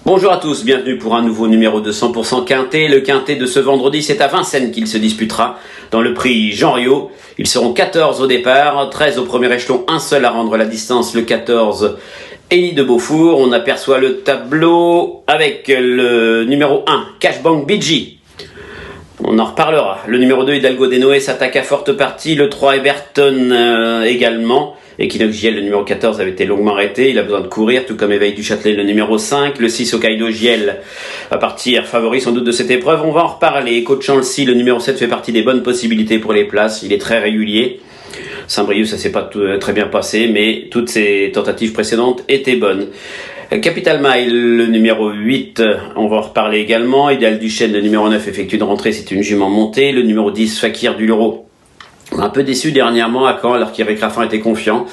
Bonjour à tous, bienvenue pour un nouveau numéro de 100% Quintet. Le Quintet de ce vendredi, c'est à Vincennes qu'il se disputera dans le prix Jean Riot. Ils seront 14 au départ, 13 au premier échelon, un seul à rendre la distance, le 14 Élie de Beaufour. On aperçoit le tableau avec le numéro 1, Cashbank BG. On en reparlera. Le numéro 2, Hidalgo Denoé, s'attaque à forte partie. Le 3, Eberton également. Equinox Giel, le numéro 14, avait été longuement arrêté. Il a besoin de courir, tout comme Éveil du Châtelet, le numéro 5. Le 6, Hokkaido Giel, va partir favori sans doute de cette épreuve. On va en reparler. Coach Chancy, le numéro 7, fait partie des bonnes possibilités pour les places. Il est très régulier. Saint-Brieuc, ça s'est pas très bien passé, mais toutes ses tentatives précédentes étaient bonnes. Capital Mile, le numéro 8, on va en reparler également. Idéal Duchesne, le numéro 9, effectue une rentrée, c'est une jument montée. Le numéro 10, Fakir du Leroux, un peu déçu dernièrement à Caen, alors qu'Éric Raffin était confiant.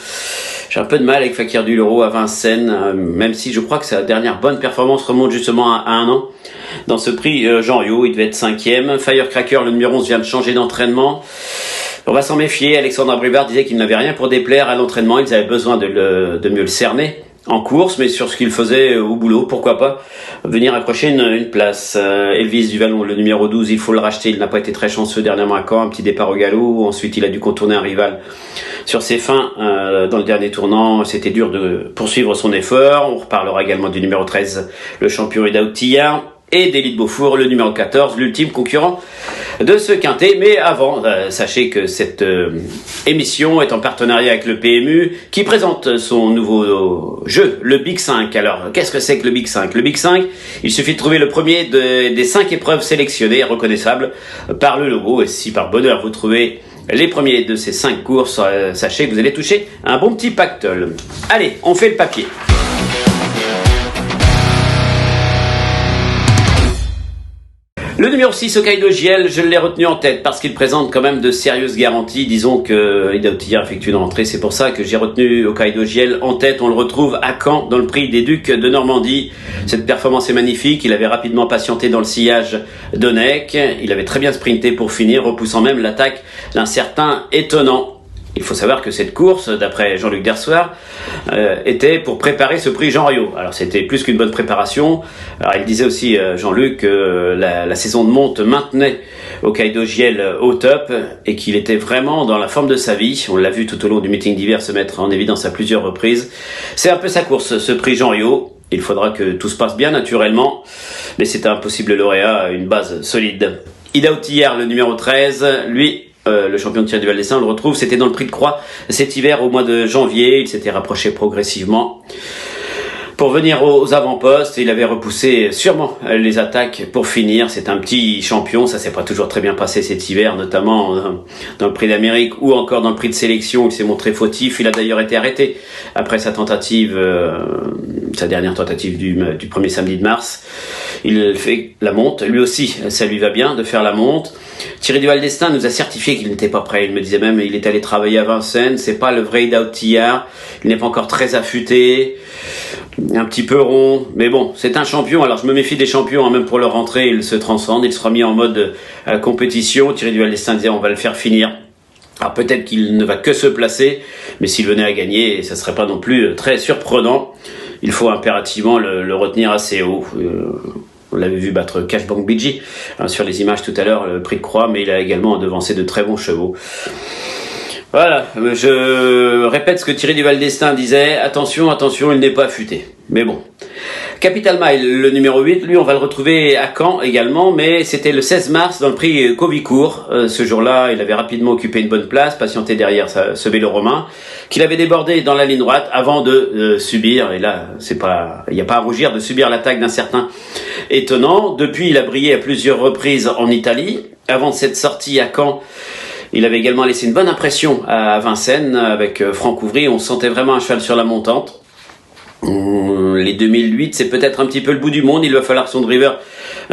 J'ai un peu de mal avec Fakir du Leroux à Vincennes, même si je crois que sa dernière bonne performance remonte justement à un an. Dans ce prix Jean Riot, il devait être 5e. Firecracker, le numéro 11, vient de changer d'entraînement. On va s'en méfier. Alexandre Abrivard disait qu'il n'avait rien pour déplaire à l'entraînement. Ils avaient besoin de mieux le cerner en course, mais sur ce qu'il faisait au boulot, pourquoi pas venir accrocher une place. Elvis Duvallon, le numéro 12, il faut le racheter. Il n'a pas été très chanceux dernièrement à Caen. Un petit départ au galop. Ensuite, il a dû contourner un rival sur ses fins dans le dernier tournant. C'était dur de poursuivre son effort. On reparlera également du numéro 13, le champion Ida Outillard, et d'Élie de Beaufour, le numéro 14, l'ultime concurrent de ce quintet. Mais avant, sachez que cette émission est en partenariat avec le PMU qui présente son nouveau jeu, le Big 5. Alors, qu'est-ce que c'est que le Big 5 ? Le Big 5, il suffit de trouver le premier des 5 épreuves sélectionnées, reconnaissables par le logo. Et si par bonheur vous trouvez les premiers de ces 5 courses, sachez que vous allez toucher un bon petit pactole. Allez, on fait le papier. Le numéro 6, Hokkaido Giel, je l'ai retenu en tête parce qu'il présente quand même de sérieuses garanties. Disons que Ida Outillard effectue une rentrée, c'est pour ça que j'ai retenu Hokkaido Giel en tête. On le retrouve à Caen dans le prix des Ducs de Normandie. Cette performance est magnifique. Il avait rapidement patienté dans le sillage d'Onek. Il avait très bien sprinté pour finir, repoussant même l'attaque d'un certain Étonnant. Il faut savoir que cette course, d'après Jean-Luc Dersoir, était pour préparer ce prix Jean Riot. Alors c'était plus qu'une bonne préparation. Alors il disait aussi, Jean-Luc, que la saison de monte maintenait Hokkaido Giel au top et qu'il était vraiment dans la forme de sa vie. On l'a vu tout au long du meeting d'hiver se mettre en évidence à plusieurs reprises. C'est un peu sa course, ce prix Jean Riot. Il faudra que tout se passe bien naturellement, mais c'est un possible lauréat à une base solide. Ida Outillard, le numéro 13, lui, le champion de Thierry du Val-des-Saints, on le retrouve, c'était dans le Prix de Croix cet hiver au mois de janvier. Il s'était rapproché progressivement pour venir aux avant-postes. Il avait repoussé sûrement les attaques pour finir. C'est un petit champion, ça s'est pas toujours très bien passé cet hiver, notamment dans le Prix d'Amérique ou encore dans le Prix de sélection. Il s'est montré fautif. Il a d'ailleurs été arrêté après sa tentative, sa dernière tentative du premier samedi de mars. Il fait la monte, lui aussi, ça lui va bien de faire la monte. Thierry du Val-des-Saints nous a certifié qu'il n'était pas prêt. Il me disait même, il est allé travailler à Vincennes, c'est pas le vrai Ida Outillard. Il n'est pas encore très affûté, un petit peu rond, mais bon, c'est un champion. Alors je me méfie des champions, même pour leur rentrée, il se transcende, il sera mis en mode compétition. Thierry du Val-des-Saints disait, on va le faire finir. Alors peut-être qu'il ne va que se placer, mais s'il venait à gagner, ça serait pas non plus très surprenant. Il faut impérativement le retenir assez haut. On l'avait vu battre Cashbank BG sur les images tout à l'heure, le Prix de Croix, mais il a également devancé de très bons chevaux. Voilà, je répète ce que Thierry du Val-des-Saints disait, attention, il n'est pas affûté. Mais bon. Capital Mile, le numéro 8, lui on va le retrouver à Caen également, mais c'était le 16 mars dans le prix Covicourt. Ce jour-là, il avait rapidement occupé une bonne place, patienté derrière ce vélo romain, qu'il avait débordé dans la ligne droite avant de subir, et là, il n'y a pas à rougir de subir l'attaque d'un certain Étonnant. Depuis, il a brillé à plusieurs reprises en Italie. Avant cette sortie à Caen, il avait également laissé une bonne impression à Vincennes avec Franck Ouvry. On sentait vraiment un cheval sur la montante. Les 2008, c'est peut-être un petit peu le bout du monde. Il va falloir que son driver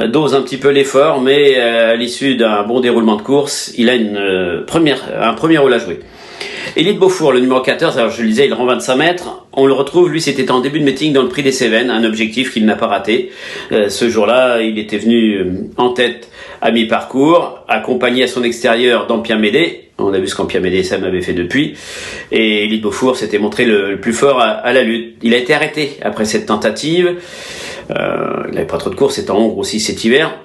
dose un petit peu l'effort, mais à l'issue d'un bon déroulement de course, il a un premier rôle à jouer. Élie de Beaufour, le numéro 14, alors je le disais, il rend 25 mètres. On le retrouve, lui, c'était en début de meeting dans le Prix des Cévennes, un objectif qu'il n'a pas raté. Ce jour-là, il était venu en tête à mi-parcours, accompagné à son extérieur d'Ampien Médé. On a vu ce qu'Ampien Médé Sam avait fait depuis. Et Élie de Beaufour s'était montré le plus fort à la lutte. Il a été arrêté après cette tentative. Il n'avait pas trop de courses, c'est en Hongre aussi cet hiver.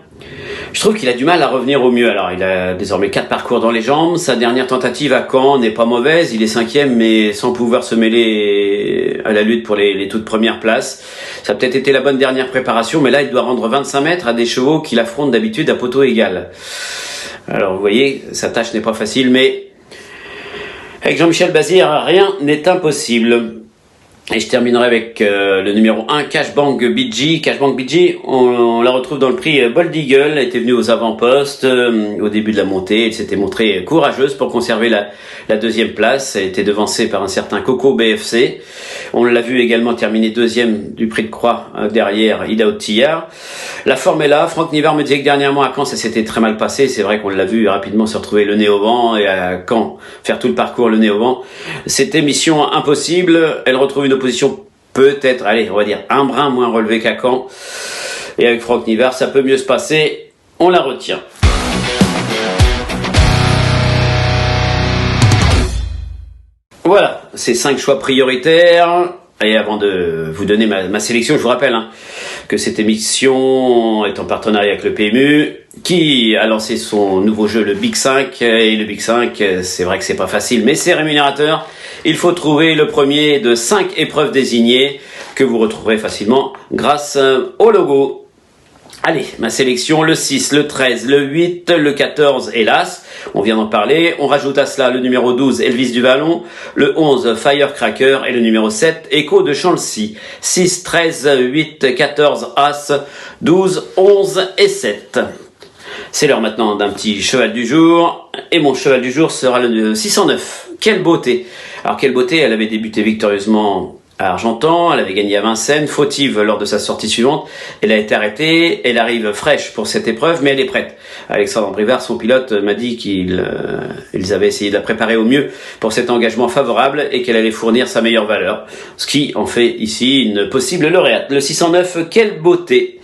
Je trouve qu'il a du mal à revenir au mieux. Alors, il a désormais 4 parcours dans les jambes. Sa dernière tentative à Caen n'est pas mauvaise. Il est 5e, mais sans pouvoir se mêler à la lutte pour les toutes premières places. Ça a peut-être été la bonne dernière préparation, mais là, il doit rendre 25 mètres à des chevaux qu'il affronte d'habitude à poteau égal. Alors, vous voyez, sa tâche n'est pas facile, mais avec Jean-Michel Bazir, rien n'est impossible. Et je terminerai avec le numéro 1, Cashbank BG. Cashbank BG, on la retrouve dans le prix Bold Eagle. Elle était venue aux avant-postes au début de la montée. Elle s'était montrée courageuse pour conserver la deuxième place. Elle était devancée par un certain Coco BFC. On l'a vu également terminer deuxième du prix de Croix derrière Ida Otillard. La forme est là. Franck Nivard me disait que dernièrement à Caen, ça s'était très mal passé. C'est vrai qu'on l'a vu rapidement se retrouver le nez au vent et à Caen faire tout le parcours le nez au vent. C'était mission impossible. Elle retrouve une opposition peut-être, allez, on va dire un brin moins relevé qu'à Caen. Et avec Franck Nivard, ça peut mieux se passer. On la retient. Voilà, ces 5 choix prioritaires. Et avant de vous donner ma sélection, je vous rappelle que cette émission est en partenariat avec le PMU, qui a lancé son nouveau jeu, le Big 5. Et le Big 5, c'est vrai que c'est pas facile, mais c'est rémunérateur. Il faut trouver le premier de 5 épreuves désignées que vous retrouverez facilement grâce au logo. Allez, ma sélection, le 6, le 13, le 8, le 14, hélas, on vient d'en parler. On rajoute à cela le numéro 12, Elvis du Vallon, le 11, Firecracker et le numéro 7, Echo de Chancy. 6, 13, 8, 14, As, 12, 11 et 7. C'est l'heure maintenant d'un petit cheval du jour. Et mon cheval du jour sera le 609. Quelle beauté! Alors quelle beauté, elle avait débuté victorieusement à Argentan, elle avait gagné à Vincennes, fautive lors de sa sortie suivante, elle a été arrêtée, elle arrive fraîche pour cette épreuve, mais elle est prête. Alexandre Brivard, son pilote, m'a dit qu'ils avaient essayé de la préparer au mieux pour cet engagement favorable et qu'elle allait fournir sa meilleure valeur, ce qui en fait ici une possible lauréate. Le 609, quelle beauté!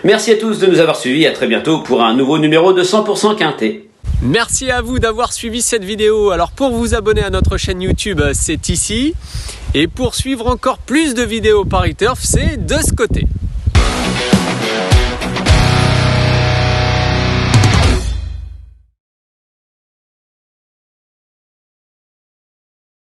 Merci à tous de nous avoir suivis, à très bientôt pour un nouveau numéro de 100% Quintet. Merci à vous d'avoir suivi cette vidéo. Alors pour vous abonner à notre chaîne YouTube, c'est ici. Et pour suivre encore plus de vidéos Paris Turf, c'est de ce côté.